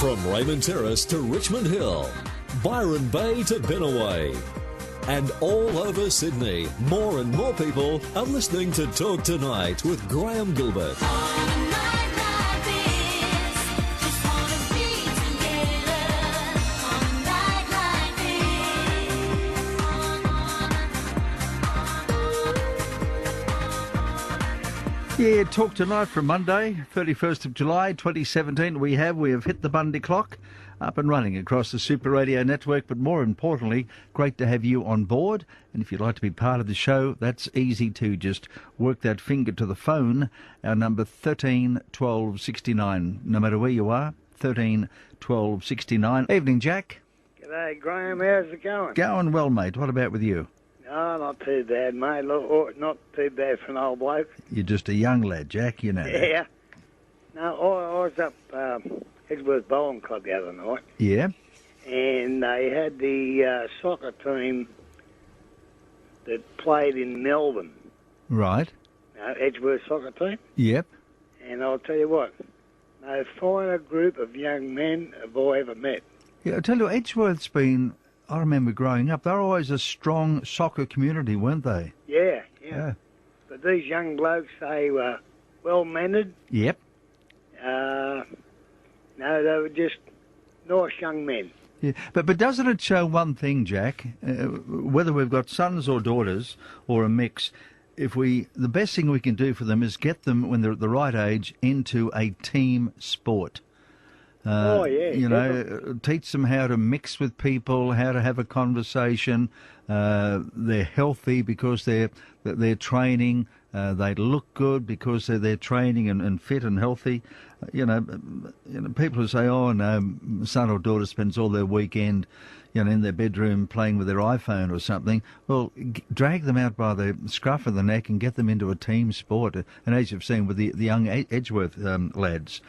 From Raymond Terrace to Richmond Hill, Byron Bay to Benaway, and all over Sydney, more and more people are listening to Talk Tonight with Graeme Gilbert. Yeah, Talk Tonight from Monday, 31st of July 2017. We have hit the Bundy clock, up and running across the Super Radio network, but more importantly, great to have you on board. And if you'd like to be part of the show, that's easy too. Just work that finger to the phone, our number 13 12 69. No matter where you are, 13 12 69. Evening, Jack. G'day, Graeme. How's it going? Going well, mate. What about with you? No, not too bad, mate. Look, not too bad for an old bloke. You're just a young lad, Jack, you know that. Yeah. No, I was up Edgeworth Bowling Club the other night. Yeah? And they had the soccer team that played in Melbourne. Right. Edgeworth soccer team. Yep. And I'll tell you what, no finer group of young men have I ever met. Yeah, I tell you, Edgeworth's been... I remember growing up, they were always a strong soccer community, weren't they? Yeah. But these young blokes, they were well-mannered. Yep. No, they were just nice young men. Yeah, but doesn't it show one thing, Jack? Whether we've got sons or daughters or a mix, the best thing we can do for them is get them, when they're at the right age, into a team sport. Teach them how to mix with people, how to have a conversation. They're healthy because they're training. They look good because they're training and fit and healthy. People who say, "Oh no, son or daughter spends all their weekend, in their bedroom playing with their iPhone or something." Well, drag them out by the scruff of the neck and get them into a team sport. And as you've seen with the young Edgeworth lads,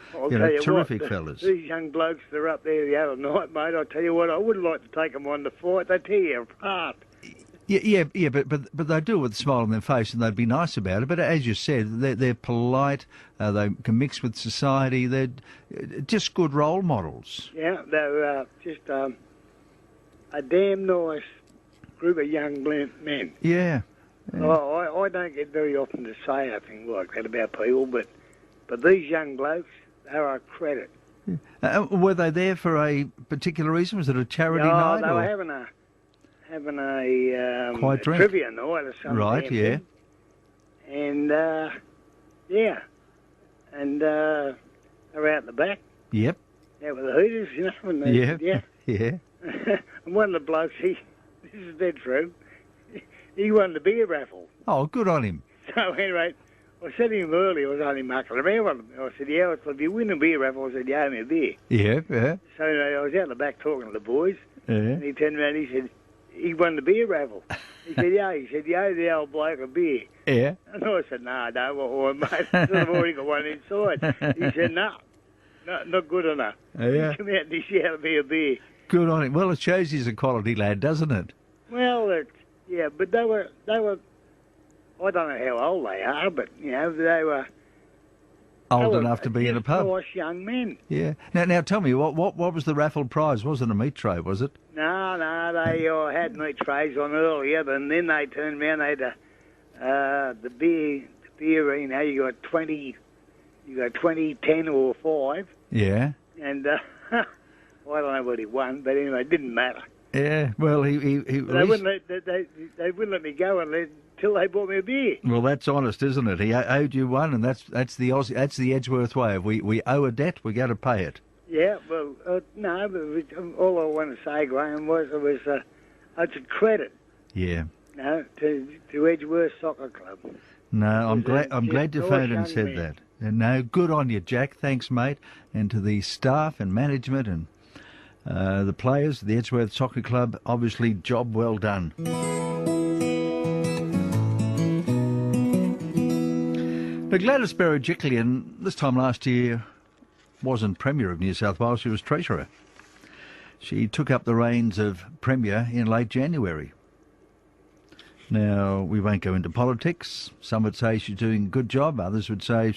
terrific fellas. These young blokes that are up there the other night, mate, I tell you what, I would like to take them on the fight. They tear you apart. Yeah, but they do it with a smile on their face, and they'd be nice about it. But as you said, they're polite. They can mix with society. They're just good role models. Yeah, they're just a damn nice group of young men. Yeah. I don't get very often to say anything like that about people, but these young blokes, they're a credit. Yeah. Were they there for a particular reason? Was it a charity night? No, they were having a trivia night or something. Right, yeah. And, and they're out the back. Yep. Out with the hooters, And Yeah. And one of the blokes, this is dead true, he won the beer raffle. Oh, good on him. So anyway, I said to him earlier, I was only mucking around. I said, yeah, if you win a beer raffle, I said, you owe me a beer. Yeah. So I was out the back talking to the boys, and he turned around and he said, he won the beer raffle. He said, yeah. He said, you owe the old bloke a beer. Yeah. And I said, no, I don't. Well, mate, I've already got one inside. He said, no, not good enough. Yeah. He come out and he shouted me a beer. Good on him. Well, it shows he's a quality lad, doesn't it? Well, but they were. I don't know how old they are, but they were old enough to be in a pub. Nice young men. Yeah. Now tell me, what was the raffle prize? Wasn't a meat tray, was it? No, they had meat trays on earlier, and then they turned around. They had the beer. You got 20, 10 or 5. Yeah. And I don't know what he won, but anyway, it didn't matter. Yeah. Well, he they wouldn't let me go until they bought me a beer. Well, that's honest, isn't it? He owed you one, and that's the Edgeworth way. If we owe a debt, we got to pay it. Yeah. Well, no, but all I want to say, Graeme, was it's a credit. Yeah. No, to Edgeworth Soccer Club. No, I'm glad you phoned and said that. No, good on you, Jack. Thanks, mate. And to the staff and management and the players, the Edgeworth Soccer Club, obviously job well done. Now, Gladys Berejiklian, this time last year, wasn't Premier of New South Wales, she was Treasurer. She took up the reins of Premier in late January. Now, we won't go into politics. Some would say she's doing a good job. Others would say,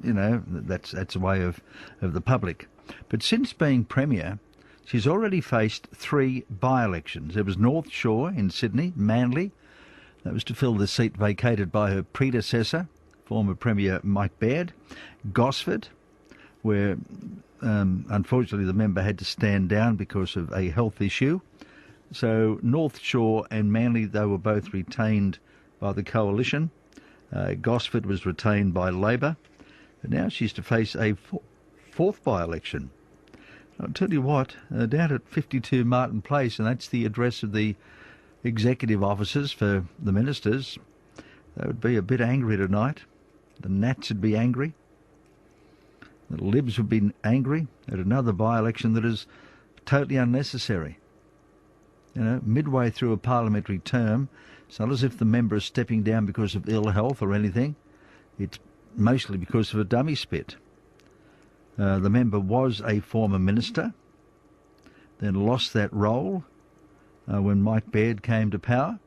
that's a way of the public. But since being Premier, she's already faced 3 by-elections. There was North Shore in Sydney, Manly. That was to fill the seat vacated by her predecessor, former Premier Mike Baird. Gosford, where unfortunately the member had to stand down because of a health issue. So North Shore and Manly, they were both retained by the coalition. Gosford was retained by Labor. And now she's to face a fourth by-election. I'll tell you what, down at 52 Martin Place, and that's the address of the executive officers for the ministers, they would be a bit angry tonight. The Nats would be angry. The Libs would be angry at another by-election that is totally unnecessary. You know, midway through a parliamentary term, it's not as if the member is stepping down because of ill health or anything. It's mostly because of a dummy spit. The member was a former minister, then lost that role when Mike Baird came to power,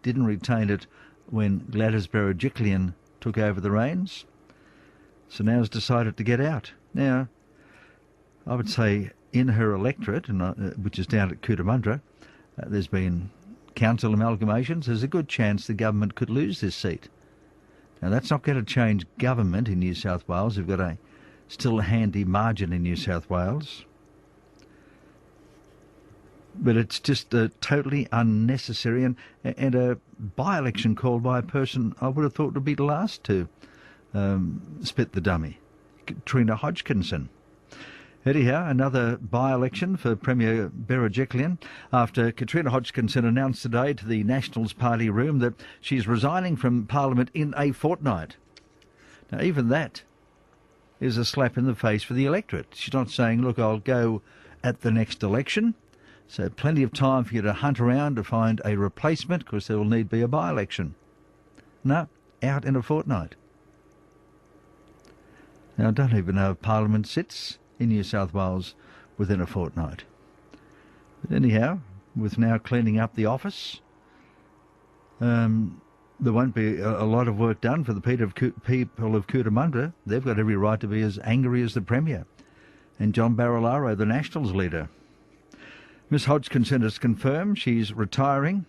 didn't retain it when Gladys Berejiklian took over the reins, so now has decided to get out. Now, I would say in her electorate, which is down at Cootamundra, there's been council amalgamations. There's a good chance the government could lose this seat. Now, that's not going to change government in New South Wales. They've got still a handy margin in New South Wales. But it's just totally unnecessary and a by-election called by a person I would have thought would be the last to spit the dummy, Katrina Hodgkinson. Anyhow, another by-election for Premier Berejiklian after Katrina Hodgkinson announced today to the Nationals Party room that she's resigning from Parliament in a fortnight. Now, even that is a slap in the face for the electorate. She's not saying, look, I'll go at the next election, so plenty of time for you to hunt around to find a replacement because there will need to be a by-election. No, out in a fortnight. Now, I don't even know if Parliament sits in New South Wales within a fortnight. But anyhow, with now cleaning up the office, there won't be a lot of work done for the people of Cootamundra. They've got every right to be as angry as the Premier and John Barilaro, the Nationals leader. Miss Hodgkinson has confirmed she's retiring,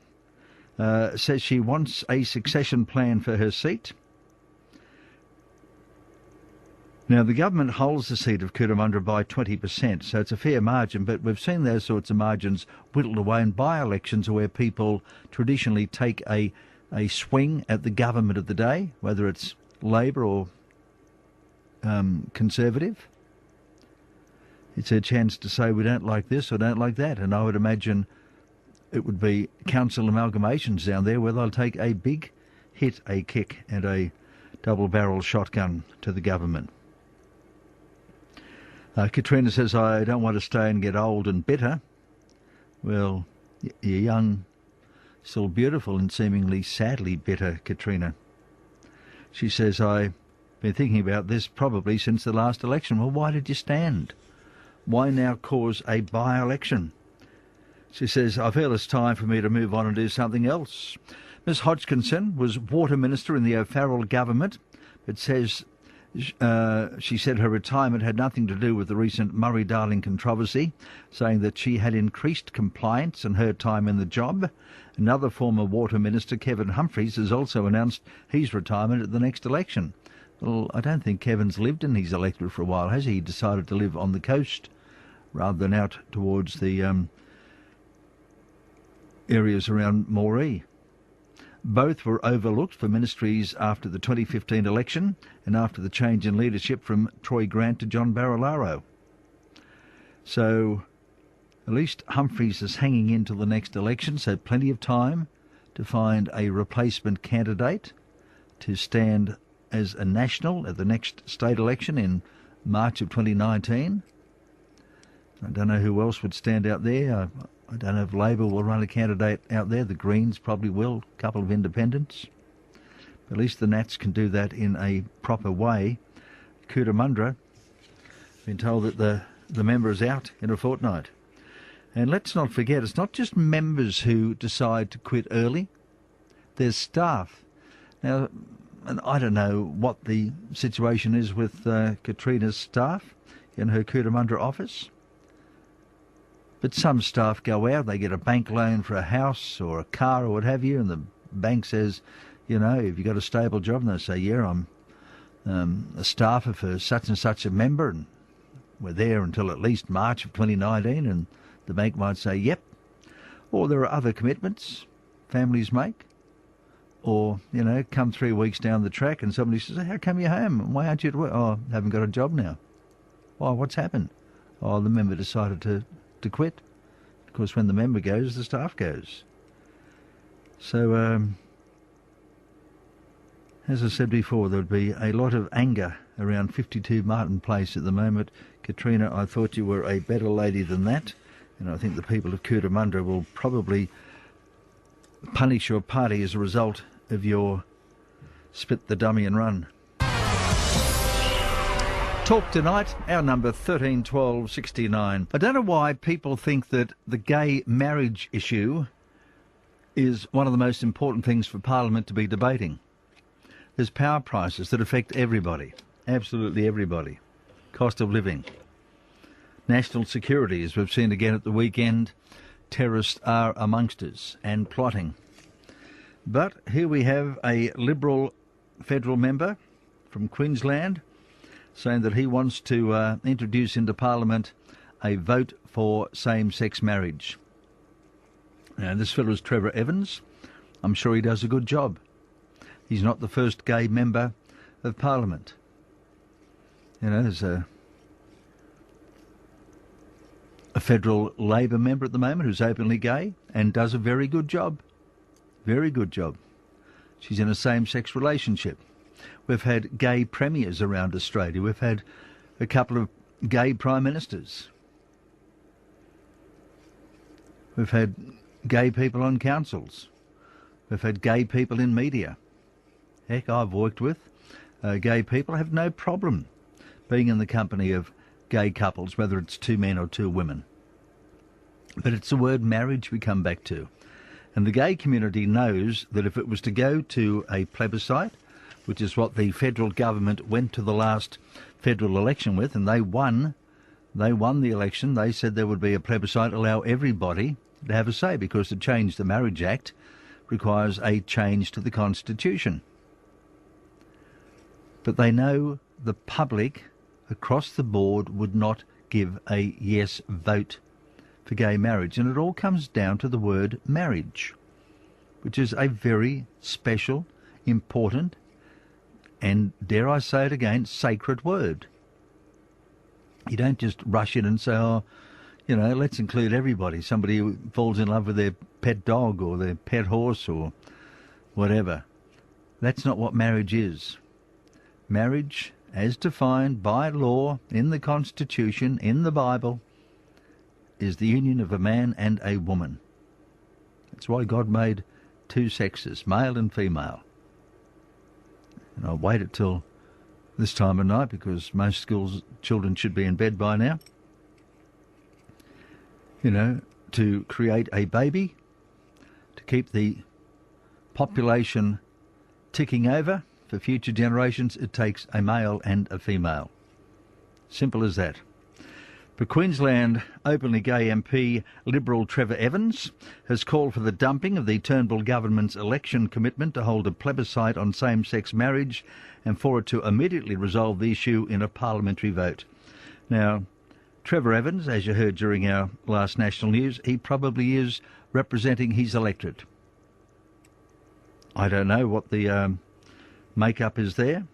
says she wants a succession plan for her seat. Now, the government holds the seat of Cootamundra by 20%, so it's a fair margin, but we've seen those sorts of margins whittled away in by-elections where people traditionally take a swing at the government of the day, whether it's Labor or Conservative. It's a chance to say we don't like this or don't like that, and I would imagine it would be council amalgamations down there where they'll take a big hit, a kick and a double-barrel shotgun to the government. Katrina says, I don't want to stay and get old and bitter. Well, you're young, still beautiful and seemingly sadly bitter, Katrina. She says, I've been thinking about this probably since the last election. Well, why did you stand? Why now cause a by-election? She says, I feel it's time for me to move on and do something else. Miss Hodgkinson was Water Minister in the O'Farrell government, but says she said her retirement had nothing to do with the recent Murray-Darling controversy, saying that she had increased compliance in her time in the job. Another former Water Minister, Kevin Humphries, has also announced his retirement at the next election. Well, I don't think Kevin's lived in his electorate for a while, has he? He decided to live on the coast rather than out towards the areas around Moree. Both were overlooked for ministries after the 2015 election and after the change in leadership from Troy Grant to John Barilaro. So at least Humphries is hanging in till the next election, so plenty of time to find a replacement candidate to stand as a national at the next state election in March of 2019. I don't know who else would stand out there. I don't know if Labor will run a candidate out there. The Greens probably will, a couple of independents. But at least the Nats can do that in a proper way. Cootamundra, been told that the member is out in a fortnight. And let's not forget, it's not just members who decide to quit early. There's staff. Now, and I don't know what the situation is with Katrina's staff. in her Cootamundra office. But some staff go out, they get a bank loan for a house or a car or what have you, and the bank says, you know, have you got a stable job? And they say, yeah, I'm a staffer for such and such a member, and we're there until at least March of 2019, and the bank might say, yep. Or there are other commitments families make. Or, you know, come 3 weeks down the track and somebody says, how come you're home? Why aren't you at work? Oh, I haven't got a job now. Why, what's happened? Oh, the member decided to quit. Because when the member goes, the staff goes. So, as I said before, there would be a lot of anger around 52 Martin Place at the moment. Katrina, I thought you were a better lady than that. And I think the people of Cootamundra will probably punish your party as a result of your spit the dummy and run. Talk tonight, our number 131269. I don't know why people think that the gay marriage issue is one of the most important things for Parliament to be debating. There's power prices that affect everybody, absolutely everybody. Cost of living. National security, as we've seen again at the weekend. Terrorists are amongst us and plotting. But here we have a Liberal federal member from Queensland saying that he wants to introduce into Parliament a vote for same-sex marriage. Now, this fellow is Trevor Evans. I'm sure he does a good job. He's not the first gay member of Parliament. You know, there's a federal Labor member at the moment who's openly gay and does a very good job. Very good job. She's in a same-sex relationship. We've had gay premiers around Australia. We've had a couple of gay prime ministers. We've had gay people on councils. We've had gay people in media. Heck, I've worked with gay people. I have no problem being in the company of gay couples, whether it's two men or two women. But it's the word marriage we come back to. And the gay community knows that if it was to go to a plebiscite, which is what the federal government went to the last federal election with, and they won the election. They said there would be a plebiscite, allow everybody to have a say, because to change the Marriage Act requires a change to the Constitution. But they know the public across the board would not give a yes vote for gay marriage. And it all comes down to the word marriage, which is a very special, important, and, dare I say it again, sacred word. You don't just rush in and say, oh, you know, let's include everybody. Somebody who falls in love with their pet dog or their pet horse or whatever. That's not what marriage is. Marriage, as defined by law in the Constitution, in the Bible, is the union of a man and a woman. That's why God made two sexes, male and female. And I'll wait until this time of night because most schools children should be in bed by now. You know, to create a baby, to keep the population ticking over for future generations, it takes a male and a female. Simple as that. But Queensland openly gay MP Liberal Trevor Evans has called for the dumping of the Turnbull government's election commitment to hold a plebiscite on same-sex marriage and for it to immediately resolve the issue in a parliamentary vote. Now, Trevor Evans, as you heard during our last national news, he probably is representing his electorate. I don't know what the makeup is there,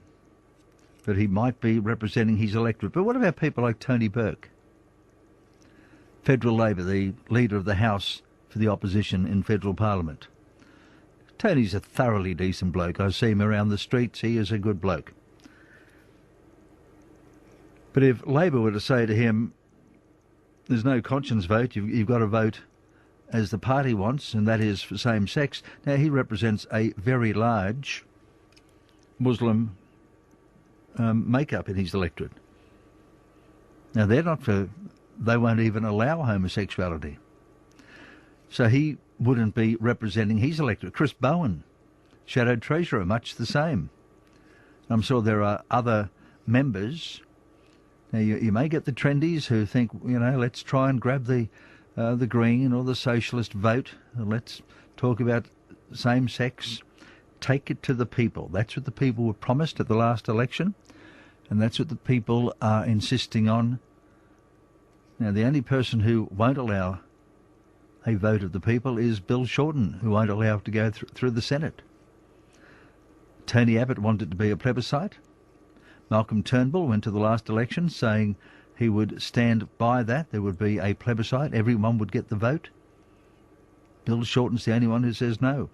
but he might be representing his electorate. But what about people like Tony Burke? Federal Labor, the leader of the House for the opposition in federal parliament. Tony's a thoroughly decent bloke. I see him around the streets. He is a good bloke. But if Labor were to say to him, there's no conscience vote, you've got to vote as the party wants, and that is for same sex. Now, he represents a very large Muslim makeup in his electorate. Now, they won't even allow homosexuality. So he wouldn't be representing his electorate. Chris Bowen, Shadow Treasurer, much the same. I'm sure there are other members. Now, you may get the trendies who think, let's try and grab the Green or the Socialist vote. Let's talk about same-sex. Take it to the people. That's what the people were promised at the last election, and that's what the people are insisting on. Now, the only person who won't allow a vote of the people is Bill Shorten, who won't allow it to go through the Senate. Tony Abbott wanted it to be a plebiscite. Malcolm Turnbull went to the last election saying he would stand by that. There would be a plebiscite. Everyone would get the vote. Bill Shorten's the only one who says no.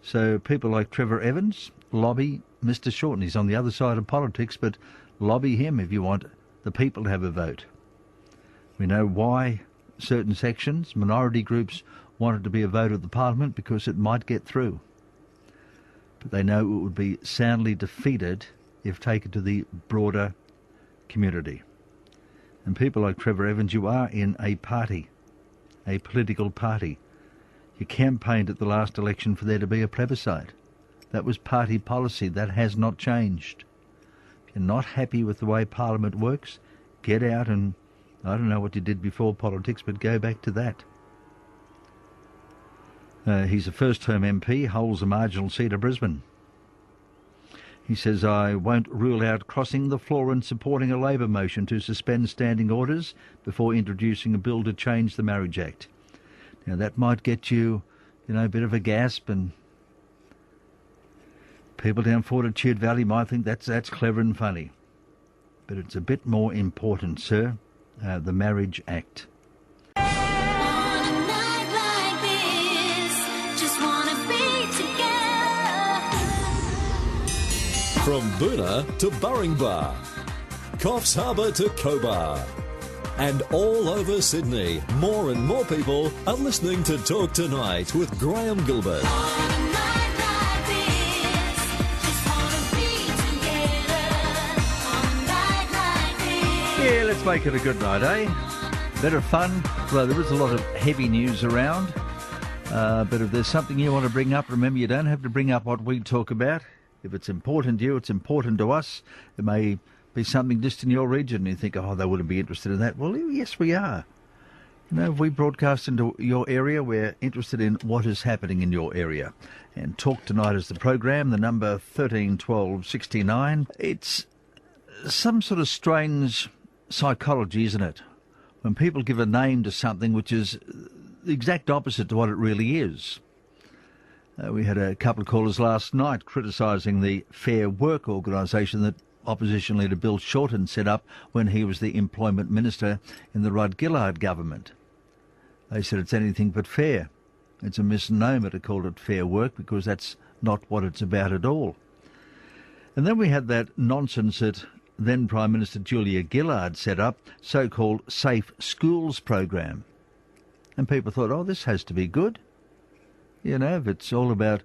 So people like Trevor Evans lobby Mr. Shorten. He's on the other side of politics, but lobby him if you want the people to have a vote. We know why certain sections, minority groups, wanted to be a vote of the Parliament, because it might get through. But they know it would be soundly defeated if taken to the broader community. And people like Trevor Evans, you are in a party, a political party. You campaigned at the last election for there to be a plebiscite. That was party policy. That has not changed. If you're not happy with the way Parliament works, get out and, I don't know what you did before politics, but go back to that. He's a first-term MP, holds a marginal seat of Brisbane. He says, I won't rule out crossing the floor and supporting a Labor motion to suspend standing orders before introducing a bill to change the Marriage Act. Now, that might get you, a bit of a gasp, and people down Fortitude Valley might think that's clever and funny. But it's a bit more important, sir, the Marriage Act. From Boona to Burringbar, Coffs Harbour to Cobar, and all over Sydney, more and more people are listening to Talk Tonight with Graeme Gilbert. Yeah, let's make it a good night, eh? Bit of fun, although there is a lot of heavy news around. But if there's something you want to bring up, remember you don't have to bring up what we talk about. If it's important to you, it's important to us. It may be something just in your region. You think, they wouldn't be interested in that. Well, yes, we are. If we broadcast into your area, we're interested in what is happening in your area. And Talk Tonight is the program, the number 13 12 69. It's some sort of strange psychology, isn't it? When people give a name to something which is the exact opposite to what it really is. We had a couple of callers last night criticising the Fair Work organisation that opposition leader Bill Shorten set up when he was the employment minister in the Rudd-Gillard government. They said it's anything but fair. It's a misnomer to call it Fair Work, because that's not what it's about at all. And then we had that nonsense that then Prime Minister Julia Gillard set up, so-called Safe Schools program. And people thought, this has to be good. If it's all about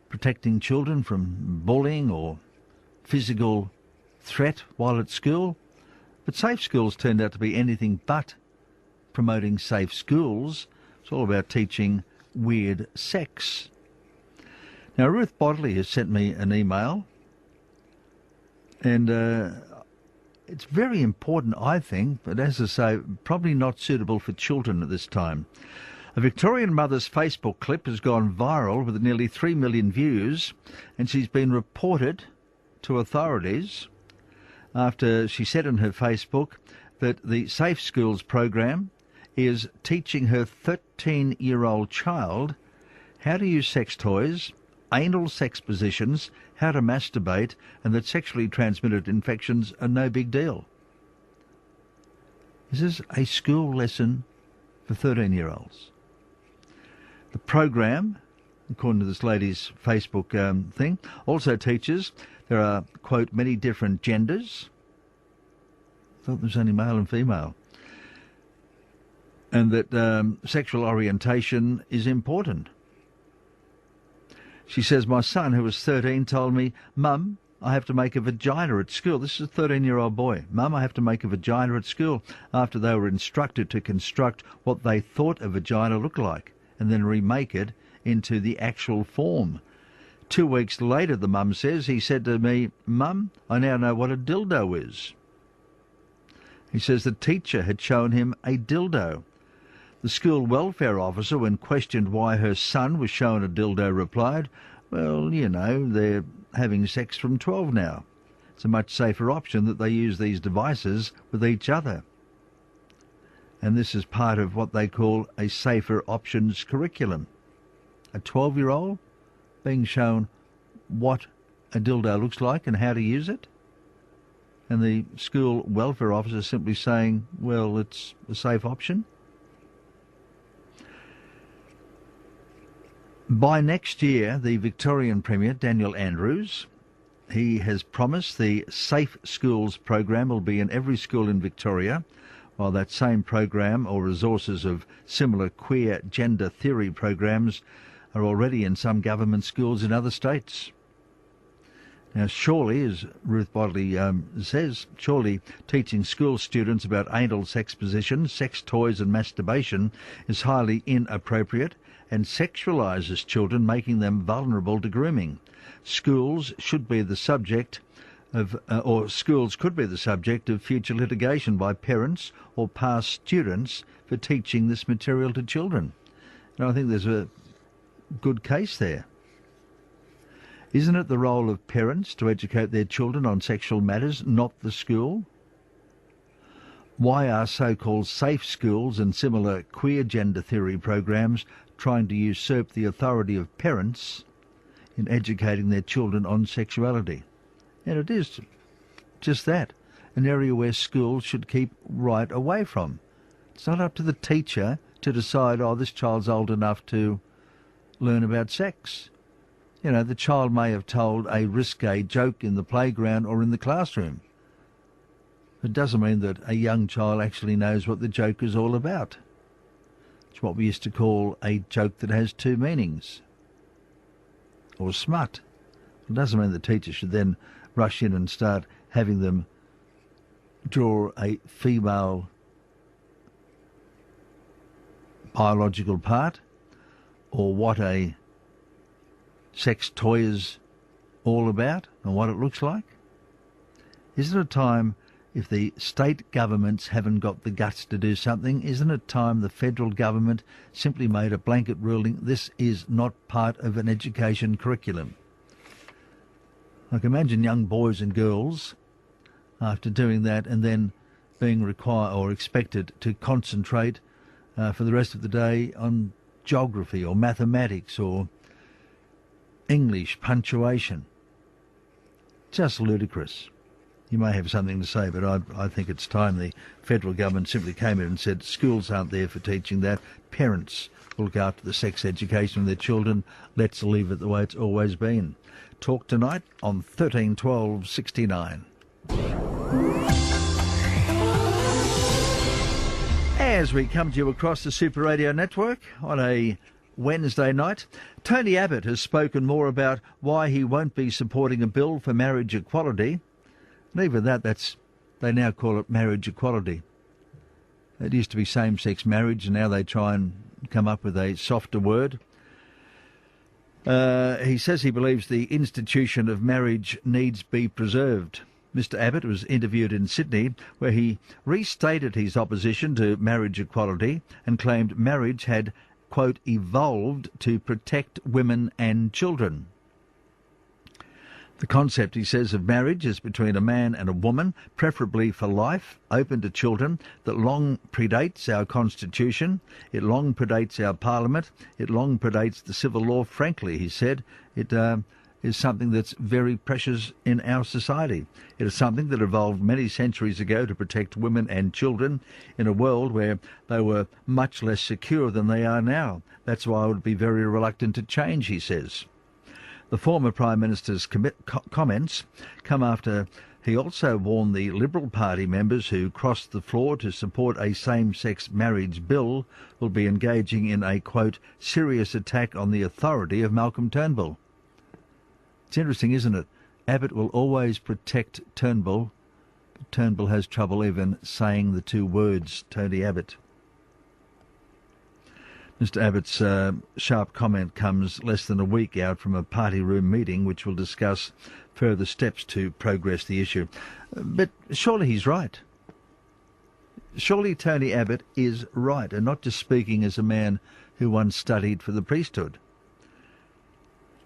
protecting children from bullying or physical threat while at school. But Safe Schools turned out to be anything but promoting safe schools. It's all about teaching weird sex. Now, Ruth Bodley has sent me an email, and it's very important, I think, but as I say, probably not suitable for children at this time. A Victorian mother's Facebook clip has gone viral with nearly 3 million views, and she's been reported to authorities after she said on her Facebook that the Safe Schools program is teaching her 13-year-old child how to use sex toys, anal sex positions, how to masturbate, and that sexually transmitted infections are no big deal. This is a school lesson for 13-year-olds. The program, according to this lady's Facebook thing, also teaches there are, quote, many different genders. I thought there was only male and female. And that sexual orientation is important. She says, my son, who was 13, told me, Mum, I have to make a vagina at school. This is a 13-year-old boy. Mum, I have to make a vagina at school, after they were instructed to construct what they thought a vagina looked like and then remake it into the actual form. 2 weeks later, the mum says, he said to me, Mum, I now know what a dildo is. He says the teacher had shown him a dildo. The school welfare officer, when questioned why her son was shown a dildo, replied, well, you know, they're having sex from 12 now. It's a much safer option that they use these devices with each other. And this is part of what they call a safer options curriculum. A 12-year-old being shown what a dildo looks like and how to use it. And the school welfare officer simply saying, well, it's a safe option. By next year, the Victorian Premier, Daniel Andrews, he has promised the Safe Schools program will be in every school in Victoria, while that same program or resources of similar queer gender theory programs are already in some government schools in other states. Now, surely, as Ruth Bodley says, surely teaching school students about anal sex positions, sex toys and masturbation is highly inappropriate and sexualises children, making them vulnerable to grooming. Schools should be the subject of, schools could be the subject of future litigation by parents or past students for teaching this material to children. And I think there's a good case there. Isn't it the role of parents to educate their children on sexual matters, not the school? Why are so-called safe schools and similar queer gender theory programs trying to usurp the authority of parents in educating their children on sexuality? And it is just that, an area where schools should keep right away from. It's not up to the teacher to decide, oh, this child's old enough to learn about sex. You know, the child may have told a risque joke in the playground or in the classroom. It doesn't mean that a young child actually knows what the joke is all about. It's what we used to call a joke that has two meanings, or smut. It doesn't mean the teacher should then rush in and start having them draw a female biological part, or what a sex toy is all about and what it looks like. Isn't it time, if the state governments haven't got the guts to do something, isn't it time the federal government simply made a blanket ruling this is not part of an education curriculum? I can imagine young boys and girls after doing that and then being required or expected to concentrate for the rest of the day on geography or mathematics or English punctuation. Just ludicrous. You may have something to say, but I think it's time the federal government simply came in and said schools aren't there for teaching that. Parents will look after the sex education of their children. Let's leave it the way it's always been. Talk tonight on 1312 69. As we come to you across the Super Radio Network on a Wednesday night, Tony Abbott has spoken more about why he won't be supporting a bill for marriage equality. And even that's they now call it marriage equality. It used to be same-sex marriage, and now they try and come up with a softer word. He says he believes the institution of marriage needs be preserved. Mr Abbott was interviewed in Sydney, where he restated his opposition to marriage equality and claimed marriage had, quote, evolved to protect women and children. The concept, he says, of marriage is between a man and a woman, preferably for life, open to children, that long predates our constitution, it long predates our parliament, it long predates the civil law. Frankly, he said, it is something that's very precious in our society. It is something that evolved many centuries ago to protect women and children in a world where they were much less secure than they are now. That's why I would be very reluctant to change, he says. The former Prime Minister's comments come after he also warned the Liberal Party members who crossed the floor to support a same-sex marriage bill will be engaging in a, quote, serious attack on the authority of Malcolm Turnbull. It's interesting, isn't it? Abbott will always protect Turnbull, but Turnbull has trouble even saying the two words, Tony Abbott. Mr Abbott's sharp comment comes less than a week out from a party room meeting which will discuss further steps to progress the issue. But surely he's right. surely Tony Abbott is right, and not just speaking as a man who once studied for the priesthood.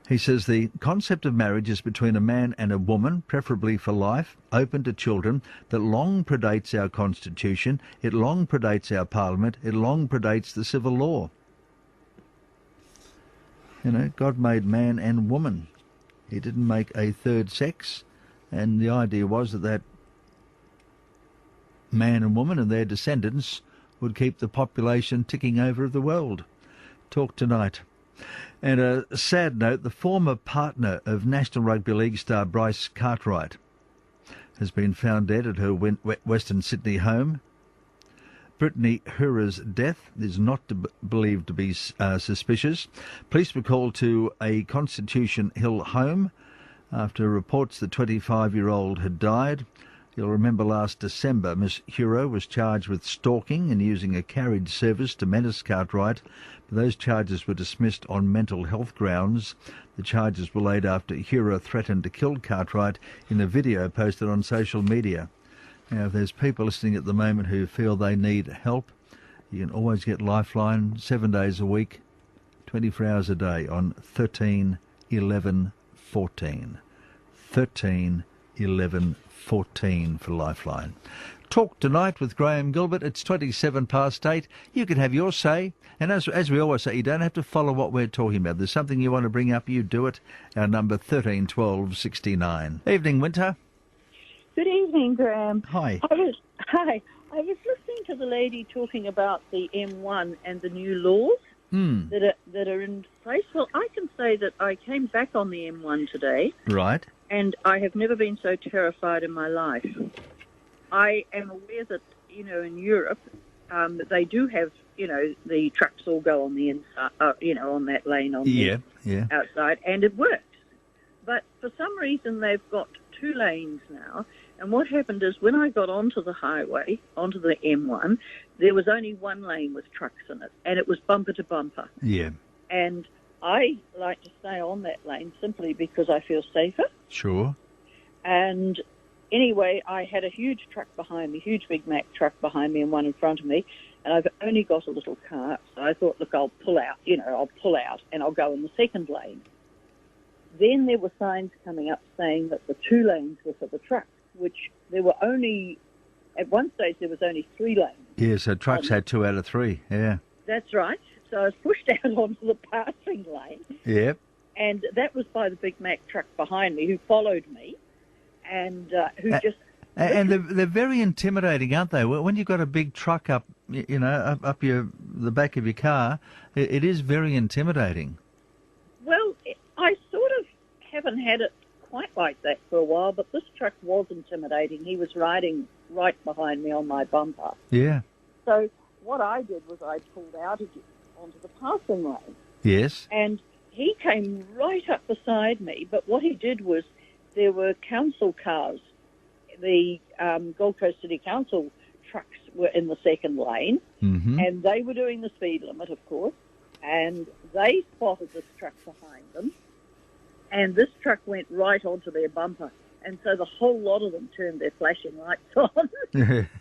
He says the concept of marriage is between a man and a woman, preferably for life, open to children, that long predates our constitution, it long predates our parliament, it long predates the civil law. You know, God made man and woman. He didn't make a third sex, and the idea was that man and woman and their descendants would keep the population ticking over of the world. Talk tonight. And a sad note, the former partner of National Rugby League star Bryce Cartwright has been found dead at her Western Sydney home. Brittany Hura's death is not believed to be suspicious. Police were called to a Constitution Hill home after reports the 25-year-old had died. You'll remember last December, Miss Hura was charged with stalking and using a carriage service to menace Cartwright, but those charges were dismissed on mental health grounds. The charges were laid after Hura threatened to kill Cartwright in a video posted on social media. Now, if there's people listening at the moment who feel they need help, you can always get Lifeline 7 days a week, 24 hours a day on 13 11 14. 13 11 14 for Lifeline. Talk tonight with Graeme Gilbert. It's 27 past 8. You can have your say. And as we always say, you don't have to follow what we're talking about. There's something you want to bring up, you do it. Our number 13 12 69. Evening, Winter. Good evening, Graeme. Hi. I was listening to the lady talking about the M1 and the new laws that are in place. Well, I can say that I came back on the M1 today. Right. And I have never been so terrified in my life. I am aware that, in Europe, they do have, the trucks all go on the inside, on that lane on the outside, and it works. But for some reason, they've got 2 lanes now. And what happened is when I got onto the highway, onto the M1, there was only 1 lane with trucks in it, and it was bumper to bumper. Yeah. And I like to stay on that lane simply because I feel safer. Sure. And anyway, I had a huge truck behind me, huge Big Mac truck behind me and one in front of me, and I've only got a little car, so I thought, look, I'll pull out and I'll go in the second lane. Then there were signs coming up saying that the 2 lanes were for the trucks, which there were only, at one stage there was only 3 lanes. Yeah, so trucks had 2 out of 3, yeah. That's right. So I was pushed out onto the passing lane. Yep. And that was by the Big Mac truck behind me who followed me and who just... And they're very intimidating, aren't they? When you've got a big truck up, up the back of your car, it is very intimidating. Well, I sort of haven't had it quite like that for a while, but this truck was intimidating. He was riding right behind me on my bumper. Yeah. So what I did was I pulled out again onto the passing lane. Yes. And he came right up beside me, but what he did was there were council cars. The Gold Coast City Council trucks were in the second lane, and they were doing the speed limit, of course, and they spotted this truck behind them, and this truck went right onto their bumper, and so the whole lot of them turned their flashing lights on.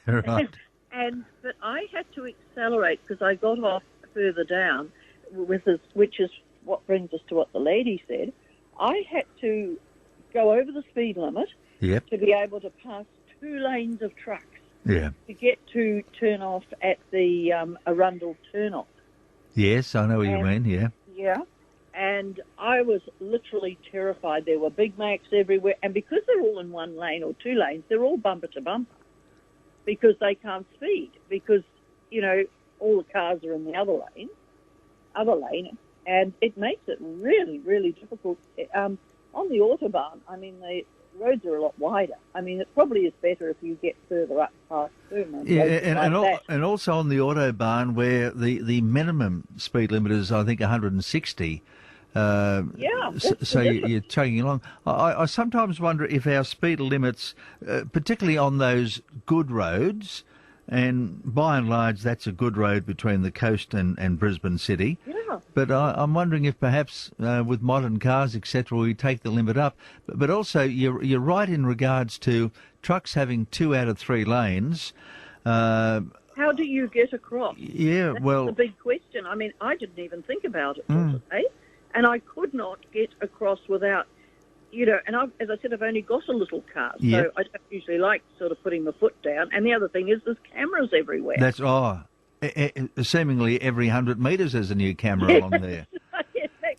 Right. But I had to accelerate because I got off further down, which is what brings us to what the lady said. I had to go over the speed limit to be able to pass 2 lanes of trucks to get to turn off at the Arundel turn-off. Yes, I know what you mean, yeah. Yeah, and I was literally terrified. There were Big Macs everywhere, and because they're all in 1 lane or 2 lanes, they're all bumper to bumper because they can't speed because, all the cars are in the other lane, and it makes it really, really difficult. On the Autobahn, the roads are a lot wider. It probably is better if you get further up past Boom. Yeah, and also on the Autobahn where the minimum speed limit is, I think, 160. So you're chugging along. I sometimes wonder if our speed limits, particularly on those good roads, and by and large that's a good road between the coast and Brisbane City. Yeah. But I'm wondering if perhaps with modern cars, etc., we take the limit up. But also you're right in regards to trucks having 2 out of 3 lanes. How do you get across? Yeah, That's well, the big question. I mean, I didn't even think about it till today, and I could not get across without, and as I said, I've only got a little car, so Yep. I don't usually like sort of putting my foot down. And the other thing is there's cameras everywhere. that's seemingly every 100 metres there's a new camera along there.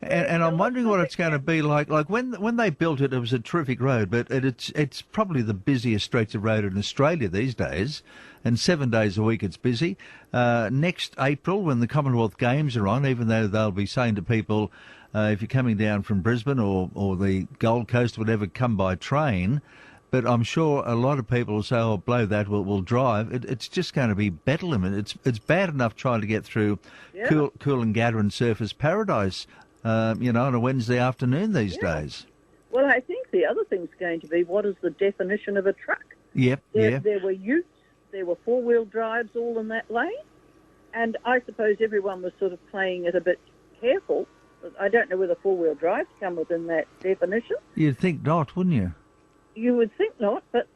And I'm wondering what it's going to be like. Like when they built it, it was a terrific road, but it's probably the busiest stretch of road in Australia these days, and 7 days a week it's busy. Next April, when the Commonwealth Games are on, even though they'll be saying to people, if you're coming down from Brisbane or the Gold Coast, whatever, come by train. But I'm sure a lot of people will say, "Oh, blow that, we'll drive." It's just going to be bedlam. It's bad enough trying to get through Coolangatta and Surfers Paradise, on a Wednesday afternoon these days. Well, I think the other thing's going to be, what is the definition of a truck? Yep, There were utes, there were four-wheel drives all in that lane, and I suppose everyone was sort of playing it a bit careful. I don't know whether four-wheel drives come within that definition. You'd think not, wouldn't you? You would think not, but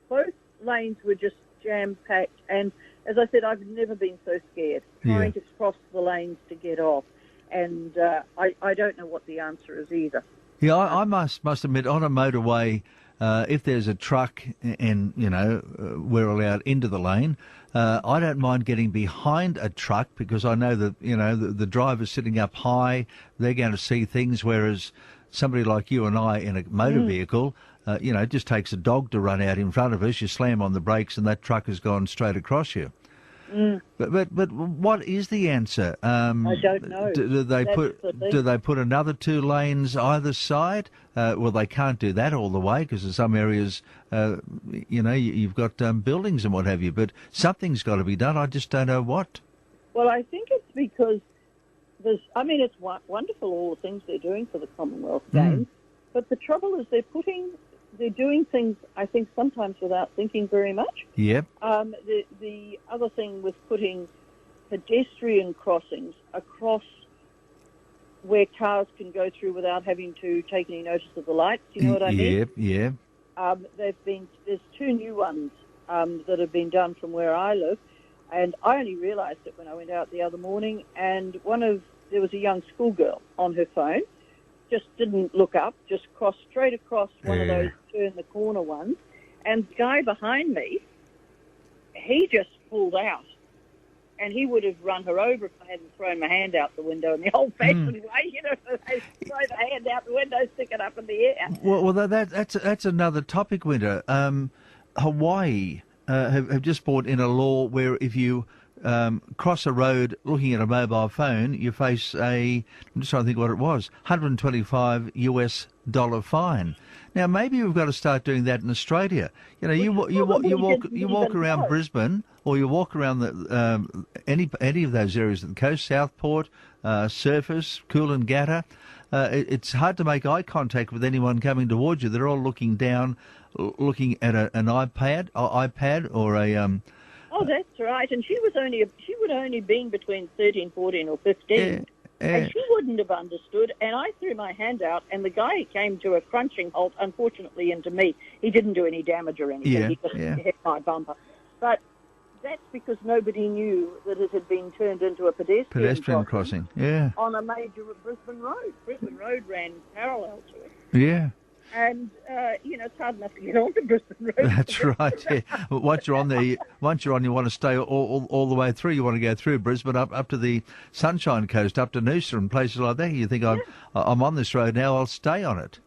both lanes were just jam-packed, and as I said, I've never been so scared trying to cross the lanes to get off. And I don't know what the answer is either. Yeah, I must admit, on a motorway, if there's a truck and, we're allowed into the lane, I don't mind getting behind a truck because I know that, the driver's sitting up high, they're going to see things, whereas somebody like you and I in a motor vehicle, it just takes a dog to run out in front of us, you slam on the brakes and that truck has gone straight across you. But what is the answer? I don't know. Do they put another 2 lanes either side? Well, they can't do that all the way because in some areas, you've got buildings and what have you. But something's got to be done. I just don't know what. Well, I think it's because it's wonderful all the things they're doing for the Commonwealth Games, but the trouble is they're doing things, I think, sometimes without thinking very much. Yep. The other thing with putting pedestrian crossings across where cars can go through without having to take any notice of the lights, you know what I mean? Yep. There's 2 new ones that have been done from where I live, and I only realised it when I went out the other morning, and there was a young schoolgirl on her phone, just didn't look up, just crossed straight across one of those turn the corner ones. And the guy behind me, he just pulled out. And he would have run her over if I hadn't thrown my hand out the window in the old-fashioned way. They throw the hand out the window, stick it up in the air. Well, that's another topic, Winter. Hawaii have just brought in a law where if you cross a road looking at a mobile phone, you face I'm just trying to think what it was, $125 fine. Now maybe we've got to start doing that in Australia. You walk around Brisbane, or you walk around any of those areas of the coast, Southport, Surfers, Coolangatta. It's hard to make eye contact with anyone coming towards you. They're all looking down, looking at an iPad or a Oh, that's right. And she would only been between 13, 14 or 15. And she wouldn't have understood. And I threw my hand out, and the guy came to a crunching halt, unfortunately, into me. He didn't do any damage or anything. He just hit my bumper. But that's because nobody knew that it had been turned into a pedestrian crossing. Yeah. On a major Brisbane road. Brisbane Road ran parallel to it. Yeah. And, it's hard enough to get onto Brisbane Road. That's right, yeah. Once you're on, you want to stay all the way through. You want to go through Brisbane up to the Sunshine Coast, up to Noosa and places like that. You think, I'm on this road now, I'll stay on it.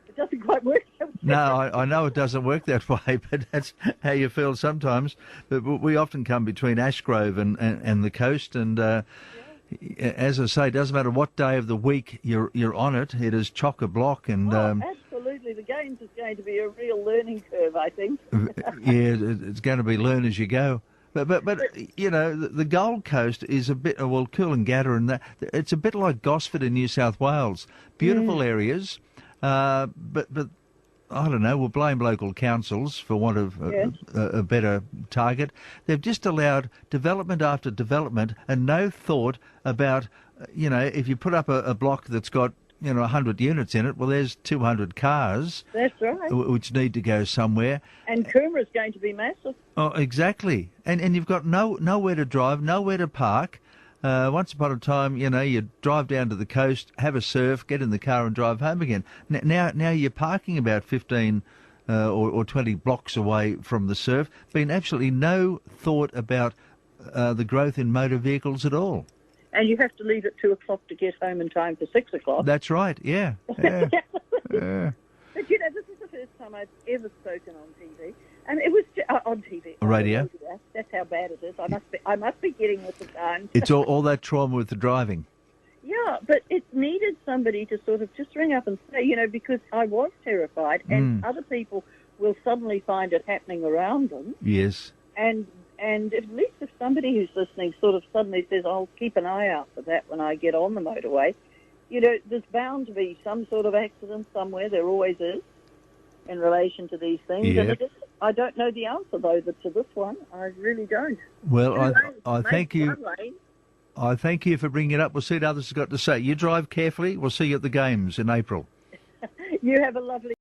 It doesn't quite work that way. No, I know it doesn't work that way, but that's how you feel sometimes. But we often come between Ashgrove and the coast, and as I say, it doesn't matter what day of the week you're on it. It is chock-a-block. And absolutely, the Games is going to be a real learning curve, I think. It's going to be learn as you go. But the Gold Coast is a bit, Coolangatta and that, it's a bit like Gosford in New South Wales. Beautiful areas, but I don't know, we'll blame local councils for want of a better target. They've just allowed development after development and no thought about, if you put up a block that's got, 100 units in it. Well, there's 200 cars. That's right. Which need to go somewhere. And Coomera's going to be massive. Oh, exactly. And you've got nowhere to drive, nowhere to park. Once upon a time, you drive down to the coast, have a surf, get in the car and drive home again. Now you're parking about 15 or 20 blocks away from the surf. Been absolutely no thought about the growth in motor vehicles at all. And you have to leave at 2 o'clock to get home in time for 6 o'clock. That's right, yeah. Yeah. Yeah. But this is the first time I've ever spoken on TV. And it was on TV. Radio. That's how bad it is. I must be getting with the times. It's all that trauma with the driving. Yeah, but it needed somebody to sort of just ring up and say, because I was terrified, and other people will suddenly find it happening around them. Yes. And at least if somebody who's listening sort of suddenly says, I'll keep an eye out for that when I get on the motorway, there's bound to be some sort of accident somewhere. There always is in relation to these things. Yeah. And I don't know the answer, though, to this one. I really don't. Well, I thank you. I thank you for bringing it up. We'll see what others have got to say. You drive carefully. We'll see you at the games in April. You have a lovely